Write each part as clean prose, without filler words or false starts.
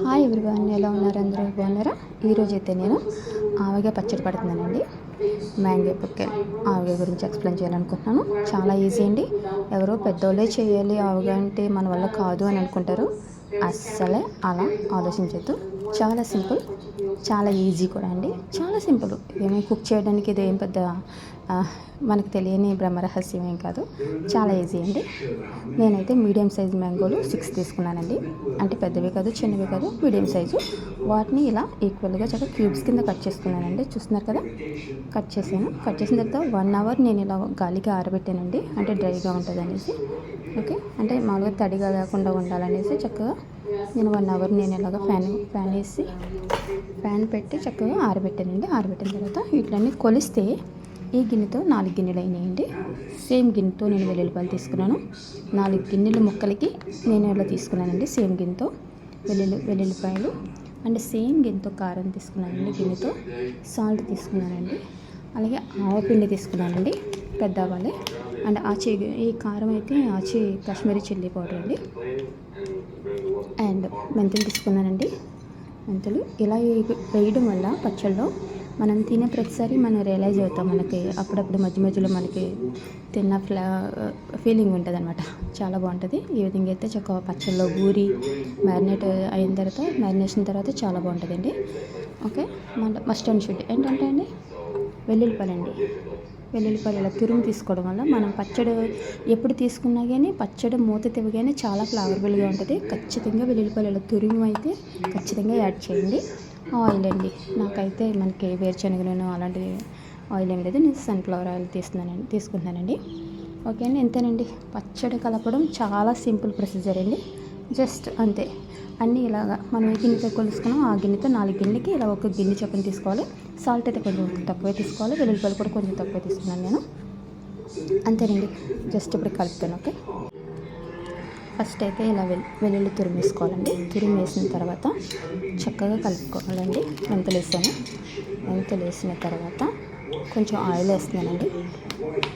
Hi everyone, ఎలా ఉన్నారు? అందరూ బాగున్నారా? ఈరోజు అయితే నేను ఆవకాయ పచ్చడి పడుతున్నానండి. మ్యాంగో పిక్కల్ ఆవకాయ గురించి ఎక్స్ప్లెయిన్ చేయాలనుకుంటున్నాను. చాలా ఈజీ అండి. ఎవరో పెద్దోళ్ళే చేయాలి ఆవకాయ అంటే మన వల్ల కాదు అని అనుకుంటారు. అస్సలే అలా ఆలోచించద్దు. చాలా సింపుల్, చాలా ఈజీ కూడా అండి. చాలా సింపుల్. ఏమీ కుక్ చేయడానికి ఇది ఏం పెద్ద మనకు తెలియని బ్రహ్మరహస్యం ఏం కాదు. చాలా ఈజీ అండి. నేనైతే మీడియం సైజ్ మ్యాంగోలు 6 తీసుకున్నానండి. అంటే పెద్దవి కాదు, చిన్నవి కాదు, మీడియం సైజు. వాటిని ఇలా ఈక్వల్గా చక్కగా క్యూబ్స్ కింద కట్ చేసుకున్నానండి. చూస్తున్నారు కదా, కట్ చేశాను. కట్ చేసిన తర్వాత 1 అవర్ నేను ఇలా గాలికి ఆరబెట్టానండి. అంటే డ్రైగా ఉంటుంది అనేసి. ఓకే, అంటే మామూలుగా తడిగా లేకుండా ఉండాలనేసి చక్కగా నేను 1 అవర్ నేను ఇలాగ ఫ్యాన్ పెట్టి చక్కగా ఆరబెట్టానండి. ఆరబెట్టిన తర్వాత వీటిలన్నీ కొలిస్తే ఈ గిన్నెతో 4 గిన్నెలు అయినాయండి. సేమ్ గిన్నెతో నేను వెల్లుల్లిపాయలు తీసుకున్నాను. 4 గిన్నెల ముక్కలకి నేను ఇలా తీసుకున్నానండి. సేమ్ గిన్నెతో వెల్లుల్లిపాయలు అండ్ సేమ్ గిన్నెతో కారం తీసుకున్నానండి. గిన్నెతో సాల్ట్ తీసుకున్నానండి. అలాగే ఆవపిండి తీసుకున్నానండి, పెద్ద ఆవాలే. అండ్ ఈ కారం అయితే కాశ్మీరీ చిల్లీ పౌడర్ అండి. అండ్ మెంతులు తీసుకున్నానండి. మెంతులు ఇలా వేయడం వల్ల పచ్చళ్ళలో మనం తినే ప్రతిసారి మనం రియలైజ్ అవుతాం. మనకి అప్పుడప్పుడు మధ్యలో మనకి తిన్న ఫీలింగ్ ఉంటుంది అనమాట. చాలా బాగుంటుంది. ఈ విధంగా అయితే చక్కగా పచ్చళ్ళలో ఊరి మ్యారినేషన్ తర్వాత చాలా బాగుంటుందండి. ఓకే, మస్ట్ అండ్ షుడ్ ఏంటంటే అండి వెల్లుల్లిపాయలు ఇలా తురుము తీసుకోవడం వల్ల మనం పచ్చడి ఎప్పుడు తీసుకున్నా కానీ పచ్చడి మూత తివ్వగానే చాలా ఫ్లేవరబుల్గా ఉంటుంది. ఖచ్చితంగా వెల్లుల్లిపాయలు ఇలా తురుము అయితే ఖచ్చితంగా యాడ్ చేయండి. ఆయిల్ అండి, నాకైతే మనకి వేరుశనగ నూనె అలాంటి ఆయిల్ ఏం లేదు, నేను సన్ఫ్లవర్ ఆయిల్ తీసుకుంటున్నానండి. ఓకే అండి, ఎంతేనండి. పచ్చడి కలపడం చాలా సింపుల్ ప్రొసీజర్ అండి. జస్ట్ అంతే. అన్నీ ఇలాగా మనం ఏ గిన్నెతో కొలుసుకున్నాం ఆ గిన్నెతో 4 గిన్నెలకి ఇలా ఒక గిన్నె చొప్పున తీసుకోవాలి. సాల్ట్ అయితే కొంచెం తక్కువే తీసుకోవాలి. వెల్లుల్లిపాయలు కూడా కొంచెం తక్కువే తీసుకున్నాను నేను. అంతేనండి, జస్ట్ ఇప్పుడు కలుపుతాను. ఓకే, ఫస్ట్ అయితే ఇలా వెల్లుల్లి తురుము వేసుకోవాలండి. తురుము వేసిన తర్వాత చక్కగా కలుపుకోవాలండి. మెంతులు వేసిన తర్వాత కొంచెం ఆయిల్ వేస్తున్నానండి,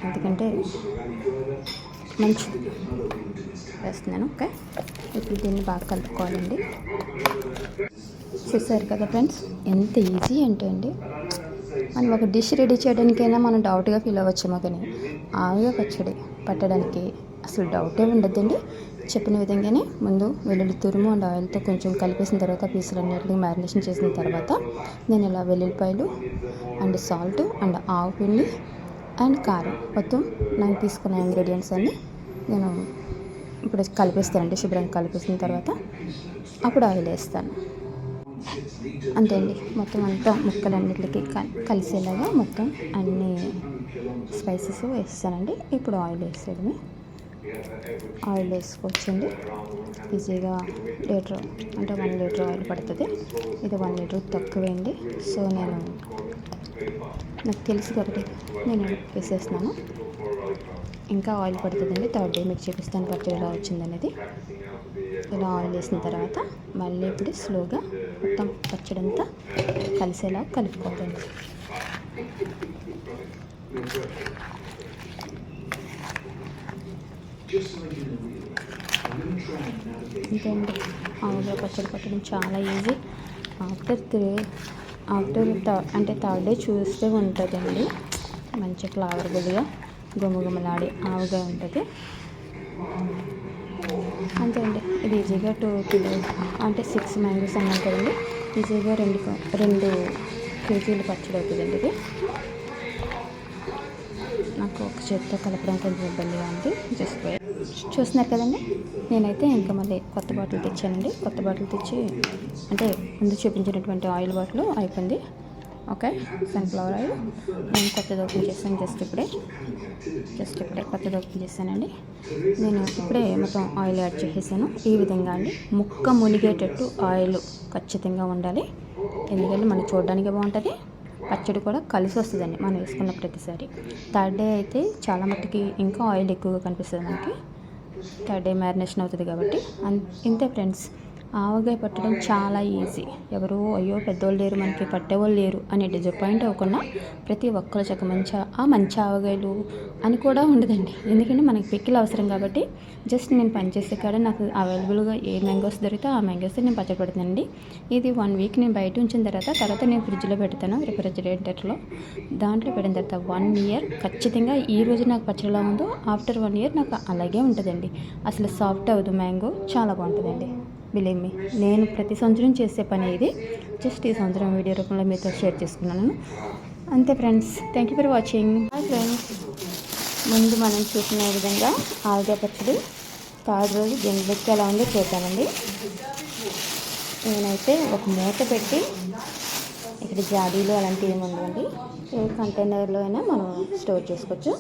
ఎందుకంటే మంచిది వేస్తున్నాను. ఓకే, ఇప్పుడు దీన్ని బాగా కలుపుకోవాలండి. చూసారు కదా ఫ్రెండ్స్, ఎంత ఈజీ అంటే అండి. మనం ఒక డిష్ రెడీ చేయడానికైనా మనం డౌట్గా ఫీల్ అవ్వచ్చేమో, కానీ ఆవకాయ పచ్చడి పట్టడానికి అసలు డౌటే ఉండద్దండి. చెప్పిన విధంగానే ముందు వెల్లుల్లి తురుము అండ్ ఆయిల్తో కొంచెం కలిపేసిన తర్వాత పీసులన్నిటిని మ్యారినేషన్ చేసిన తర్వాత నేను ఇలా వెల్లుల్లిపాయలు అండ్ సాల్ట్ అండ్ ఆవు పిండి అండ్ కారం మొత్తం నేను తీసుకున్న ఇంగ్రీడియంట్స్ అన్నీ నేను ఇప్పుడు కలిపేస్తానండి. శుభ్రంగా కలిపేసిన తర్వాత అప్పుడు ఆయిల్ వేస్తాను. అంతే అండి, మొత్తం అంతా ముక్కలన్నిటికి కలిసేలాగా మొత్తం అన్ని స్పైసెస్ వేస్తానండి. ఇప్పుడు ఆయిల్ వేసేయడమే. ఆయిల్ వేసుకోవచ్చండి ఈజీగా. 1 లీటర్ అంటే 1 లీటర్ ఆయిల్ పడుతుంది. ఇది 1 లీటర్ తక్కువేండి. సో నాకు తెలుసు కాబట్టి నేను వేసేస్తున్నాను. ఇంకా ఆయిల్ పడుతుందండి. థర్డ్ డే మీకు చూపిస్తాను పచ్చడి ఎలా వచ్చిందనేది. ఇలా ఆయిల్ వేసిన తర్వాత మళ్ళీ ఇప్పుడు స్లోగా మొత్తం పచ్చడి అంతా కలిసేలా కలుపుకోవాలండి. ఇంకేంటి, ఆవకాయ పచ్చడి పట్టడం చాలా ఈజీ. ఆఫ్టర్ థర్డ్ డే చూస్తే ఉంటుందండి. మంచి ఫ్లేవరబుల్గా గుమగుమలాడి ఆవకాయ ఉంటుంది. అంతే అండి, ఇది ఈజీగా 2 కిలో అంటే 6 మ్యాంగోస్ అన్నాం కదండి. ఈజీగా 2 కేజీలు పచ్చడి అవుతుందండి. ఇది నాకు ఒక చేతితో కలపడం కొంచెం ఇబ్బందిగా ఉంది. చూస్తున్నారు కదండి, నేనైతే ఇంకా మళ్ళీ కొత్త బాటిల్ తెచ్చానండి. కొత్త బాటిల్ తెచ్చి అంటే ముందు చూపించినటువంటి ఆయిల్ బాటిల్ అయిపోయింది. ఓకే, సన్ఫ్లవర్ ఆయిల్ నేను కొత్తది ఓపెన్ చేశాను. జస్ట్ ఇప్పుడే కొత్తది ఓపెన్ చేశానండి. నేను ఇప్పుడే మొత్తం ఆయిల్ యాడ్ చేసేసాను. ఈ విధంగా అండి, ముక్క మునిగేటట్టు ఆయిల్ ఖచ్చితంగా ఉండాలి. ఎందుకంటే మనం చూడడానికి బాగుంటుంది, పచ్చడి కూడా కలిసి వస్తుందండి మనం వేసుకున్న ప్రతిసారి. థర్డ్ డే అయితే చాలా మట్టుకి ఇంకా ఆయిల్ ఎక్కువగా కనిపిస్తుంది మనకి. థర్డ్ డే మ్యారినేషన్ అవుతుంది కాబట్టి. ఇంతే ఫ్రెండ్స్, ఆవకాయ పట్టడం చాలా ఈజీ. ఎవరు అయ్యో పెద్దోళ్ళు లేరు మనకి పట్టేవాళ్ళు లేరు అని డిసప్పాయింట్ అవ్వకుండా ప్రతి ఒక్కరు చక్క మంచి ఆవకాయలు అని కూడా ఉండదండి. ఎందుకంటే మనకి పిక్కలు అవసరం కాబట్టి జస్ట్ నేను పనిచేసే కాడ నాకు అవైలబుల్గా ఏ మ్యాంగోస్ దొరికితే ఆ మ్యాంగోస్ నేను పచ్చడి పెడతానండి. ఇది 1 వీక్ నేను బయట ఉంచిన తర్వాత నేను ఫ్రిడ్జ్లో పెడతాను, రిఫ్రిజిరేటర్లో. దాంట్లో పెట్టిన తర్వాత 1 ఇయర్ ఖచ్చితంగా ఈ రోజు నాకు పచ్చడిలా ఉందో ఆఫ్టర్ 1 ఇయర్ నాకు అలాగే ఉంటుందండి. అసలు సాఫ్ట్ అవ్వదు, మ్యాంగో చాలా బాగుంటుందండి. బిలీవ్ మీ, నేను ప్రతి సంవత్సరం చేసే పని ఇది. జస్ట్ ఈ సంవత్సరం వీడియో రూపంలో మీతో షేర్ చేసుకున్నాను. అంతే friends, thank you for watching. Hi friends, ముందు మనం చూసిన విధంగా ఆవకాయ పచ్చడి థర్డ్ రోజు గిన్నెలకి ఎలా ఉందో చూద్దామండి. నేనైతే ఒక మూత పెట్టి, ఇక్కడ జాడీలు అలాంటివి ఏమి ఉండవండి, ఏ కంటైనర్లో అయినా మనం స్టోర్ చేసుకోవచ్చు.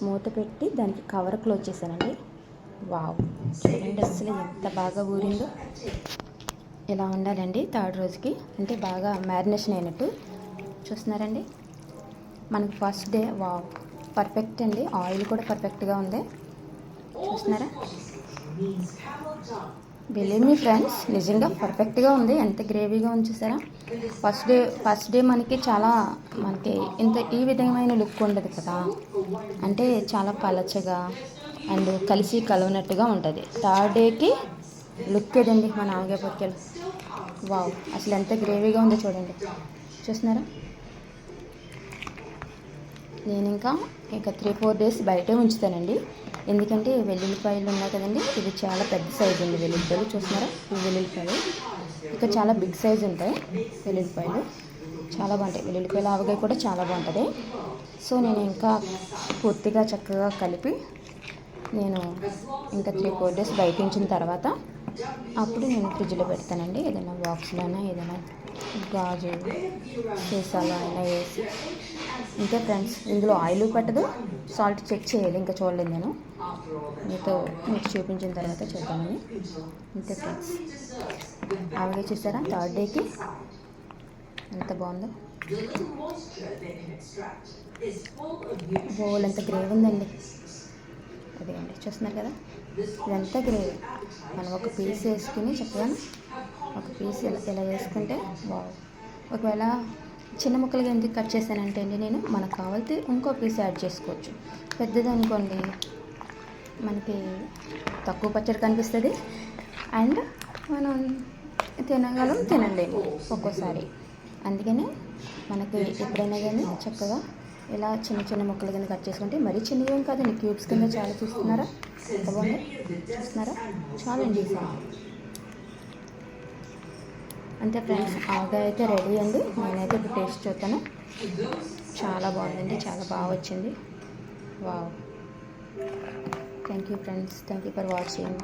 మూత పెట్టి దానికి కవర్ క్లోజ్ చేశానండి. వావ్, చూడండి అసలు ఎంత బాగా ఊరిందో. ఇలా ఉండాలండి థర్డ్ రోజుకి, అంటే బాగా మ్యారినేషన్ అయినట్టు. చూస్తున్నారండి మనకి ఫస్ట్ డే. వావ్, పర్ఫెక్ట్ అండి. ఆయిల్ కూడా పర్ఫెక్ట్గా ఉంది, చూస్తున్నారా? బిలీవ్ మీ ఫ్రెండ్స్, నిజంగా పర్ఫెక్ట్గా ఉంది. ఎంత గ్రేవీగా ఉంది చూసారా? ఫస్ట్ డే మనకి ఇంత ఈ విధమైన లుక్ ఉండదు కదా, అంటే చాలా పలచగా అండ్ కలవనట్టుగా ఉంటుంది. థర్డ్ డేకి లుక్ ఏదండి మన ఆవకాయ పచ్చడి. వావ్, అసలు ఎంత గ్రేవీగా ఉందో చూడండి, చూస్తున్నారా? నేను ఇంకా 3-4 డేస్ బయటే ఉంచుతానండి. ఎందుకంటే వెల్లుల్లిపాయలు ఉన్నాయి కదండి, ఇది చాలా పెద్ద సైజు ఉంది వెల్లుల్లిపాయలు. చూస్తున్నారా? ఈ వెల్లుల్లిపాయలు ఇక్కడ చాలా బిగ్ సైజు ఉంటాయి. వెల్లుల్లిపాయలు చాలా బాగుంటాయి. వెల్లుల్లిపాయల ఆవకాయ కూడా చాలా బాగుంటుంది. సో నేను ఇంకా పూర్తిగా చక్కగా కలిపి నేను ఇంకా 3-4 డేస్ బయట ఉంచిన తర్వాత అప్పుడు నేను ఫ్రిడ్జ్లో పెడతానండి. ఏదైనా బాక్స్లో అయినా, ఏదైనా గాజు సీసాలో అయినా వేసి. ఇంకా ఫ్రెండ్స్, ఇందులో ఆయిల్ పట్టదు, సాల్ట్ చెక్ చేయాలి, ఇంకా చూడలేదు నేను. మీకు చూపించిన తర్వాత చూద్దామని. అంతే ఫ్రెండ్స్, ఆవకాయ చూసారా థర్డ్ డేకి ఎంత బాగుందో. బోల్ ఎంత గ్రేవీ ఉందండి. అదే అండి, చూస్తున్నారు కదా, ఇదంతా గ్రేవీ. మనం ఒక పీస్ వేసుకుని చక్కగా ఒక పీస్ ఇలా వేసుకుంటే బాగు. ఒకవేళ చిన్న ముక్కలుగా ఎందుకు కట్ చేశానంటే అండి, నేను మనకు కావాలితే ఇంకో పీస్ యాడ్ చేసుకోవచ్చు. పెద్దది అనుకోండి మనకి తక్కువ పచ్చడి కనిపిస్తుంది అండ్ మనం తినలేము ఒక్కోసారి. అందుకని మనకి ఎప్పుడైనా కానీ చక్కగా ఇలా చిన్న ముక్కలు కింద కట్ చేసుకుంటే, మరీ చిన్నవి ఏం కాదండి, క్యూబ్స్ కింద చాలా. చూస్తున్నారా ఎంత బాగుంది, చూస్తున్నారా? చాలా ఈజీ. అంతే ఫ్రెండ్స్, ఆవకాయ అయితే రెడీ అండి. నేనైతే ఇప్పుడు టేస్ట్ చూస్తాను. చాలా బాగుందండి, చాలా బాగా వచ్చింది. Wow, thank you friends, thank you for watching.